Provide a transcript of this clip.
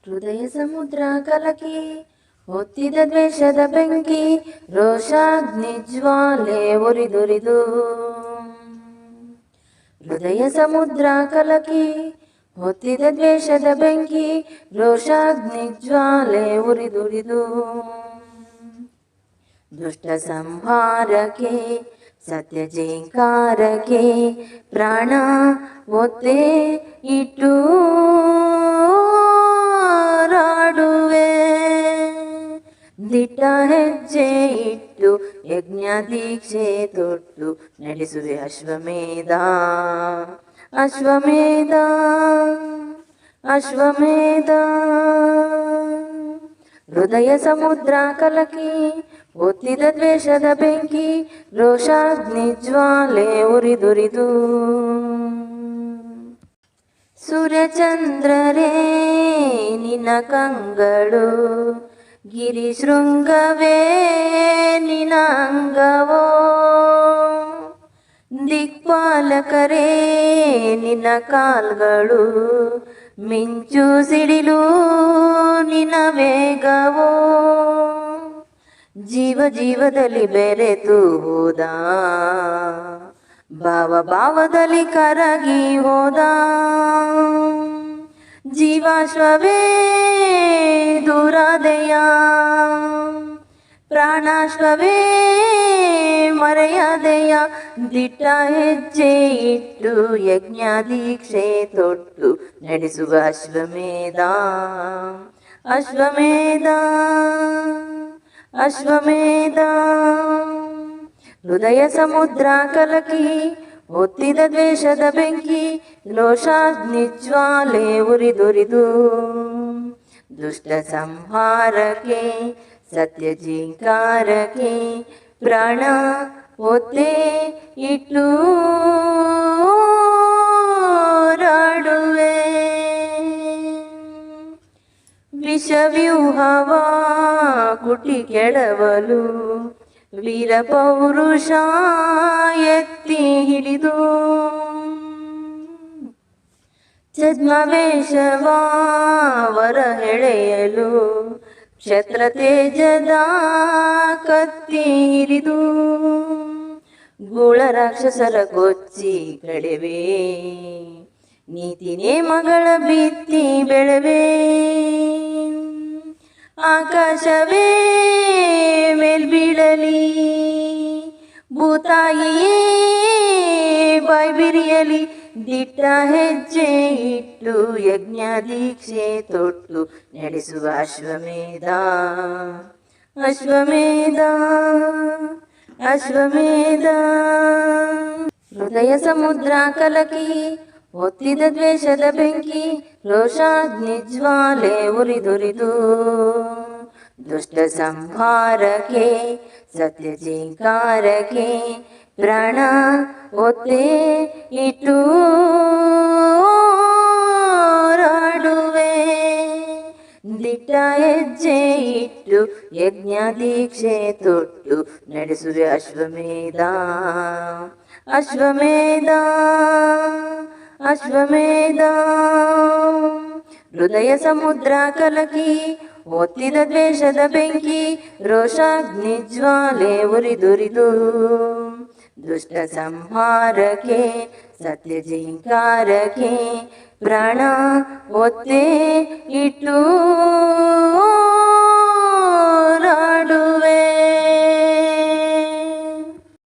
ಹೃದಯ ಸಮುದ್ರ ಕಲಕಿ ಹೊತ್ತಿದ ದ್ವೇಷದ ಬೆಂಕಿ ರೋಷಾಗ್ನಿ ಜ್ವಾಲೆ ಉರಿದುರಿದು. ಹೃದಯ ಸಮುದ್ರ ಕಲಕಿ ಹೊತ್ತಿದ ದ್ವೇಷದ ಬೆಂಕಿ ರೋಷಾಗ್ನಿ ಜ್ವಾಲೆ ಉರಿದುರಿದು. ದುಷ್ಟ ಸಂಹಾರಕ್ಕೆ ಸತ್ಯ ಜೀಂಕಾರಕ್ಕೆ ಪ್ರಾಣ ಒತ್ತೆ ಇಟ್ಟು ರಾಡುವೆ. ದಿಟ್ಟ ಹೆಜ್ಜೆ ಇಟ್ಟು ಯಜ್ಞ ದೀಕ್ಷೆ ತೊಟ್ಟು ನಡೆಸುವೆ ಅಶ್ವಮೇಧ ಅಶ್ವಮೇಧ ಅಶ್ವಮೇಧ. ಹೃದಯ ಸಮುದ್ರ ಕಲಕಿ ಒತ್ತಿದ ದ್ವೇಷದ ಬೆಂಕಿ ರೋಷಾಗ್ನಿ ಜ್ವಾಲೆ ಉರಿದುರಿದು. ಸೂರ್ಯಚಂದ್ರರೇ ನಿನ್ನ ಕಂಗಳು ಗಿರಿ ಶೃಂಗವೇ ನಿನ್ನ ಅಂಗವೋ. ದಿಕ್ಪಾಲಕರೇ ನಿನ್ನ ಕಾಲ್ಗಳು ಮಿಂಚು ಸಿಡಿಲು ನಿನ್ನ ವೇಗವೋ. ಜೀವ ಜೀವದಲ್ಲಿ ಬೆರೆತು ಹೋದ ಭಾವ ಭಾವದಲ್ಲಿ ಕರಗಿ ಹೋದ. ಜೀವಾಶ್ವವೇ ದೂರಾದೆಯ ಪ್ರಾಣಾಶ್ವವೇ ಮರೆಯಾದೆಯ. ದಿಟ್ಟ ಹೆಜ್ಜೆ ಇಟ್ಟು ಯಜ್ಞ ದೀಕ್ಷೆ ತೊಟ್ಟು ನಡೆಸುವ ಅಶ್ವಮೇಧ ಅಶ್ವಮೇಧ ಅಶ್ವಮೇಧ. ಹೃದಯ ಸಮುದ್ರ ಕಲಕಿ ಹೊತ್ತಿದ ದ್ವೇಷದ ಬೆಂಕಿ ರೋಷಾಗ್ನಿ ಜ್ವಾಲೆ ಉರಿದುರಿದು. ದುಷ್ಟ ಸಂಹಾರಕ್ಕೆ ಸತ್ಯ ಜೀಂಕಾರಕ್ಕೆ ಪ್ರಾಣ ಒತ್ತೆ ಇಟ್ಟು ರಾಡುವೆ. ವಿಷವ್ಯೂಹವ ಕುಟಿ ಕೆಡವಲು ವೀರ ಪೌರುಷ ಎತ್ತಿ ಹಿಡಿದು. ಛದ್ಮವೇಷವ ವರ ಹೆಳೆಯಲು ಕ್ಷತ್ರ ತೇಜದ ಕತ್ತಿ ಹಿರಿದು. ಗೂಳ ರಾಕ್ಷಸರ ಕೊಚ್ಚಿ ಕಡೆವೆ ನೀತಿ ನೇಮಗಳ ಬಿತ್ತಿ ಬೆಳೆವೆ. ಆಕಾಶವೇ ಮೇಲ್ಬೀಳಲಿ ಭೂತಾಯಿಯೇ ಬಾಯ್ ಬಿರಿಯಲಿ. ದಿಟ್ಟ ಹೆಜ್ಜೆ ಇಟ್ಟು ಯಜ್ಞ ದೀಕ್ಷೆ ತೊಟ್ಟು ನಡೆಸುವ ಅಶ್ವಮೇಧ ಅಶ್ವಮೇಧ ಅಶ್ವಮೇಧ. ಹೃದಯ ಸಮುದ್ರ ಕಲಕಿ ಹೊತ್ತಿದ ದ್ವೇಷದ ಬೆಂಕಿ ರೋಷಾಗ್ನಿ ಜ್ವಾಲೆ ಉರಿದುರಿದು. ದುಷ್ಟ ಸಂಹಾರಕ್ಕೆ ಸತ್ಯ ಜೀಂಕಾರಕ್ಕೆ ಪ್ರಾಣ ಒತ್ತೆ ಇಟ್ಟು ರಾಡುವೆ. ದಿಟ್ಟ ಹೆಜ್ಜೆ ಇಟ್ಟು ಯಜ್ಞ ದೀಕ್ಷೆ ತೊಟ್ಟು ನಡೆಸುವೆ ಅಶ್ವಮೇಧ ಅಶ್ವಮೇಧ ಅಶ್ವಮೇಧ. ಹೃದಯ ಸಮುದ್ರ ಕಲಕಿ ಹೊತ್ತಿದ ದ್ವೇಷದ ಬೆಂಕಿ ರೋಷಾಗ್ನಿ ಜ್ವಾಲೆ ಉರಿದುರಿದು. ದುಷ್ಟ ಸಂಹಾರಕ್ಕೆ ಸತ್ಯ ಜೀಂಕಾರಕ್ಕೆ ಪ್ರಾಣ ಒತ್ತೆ ಇಟ್ಟು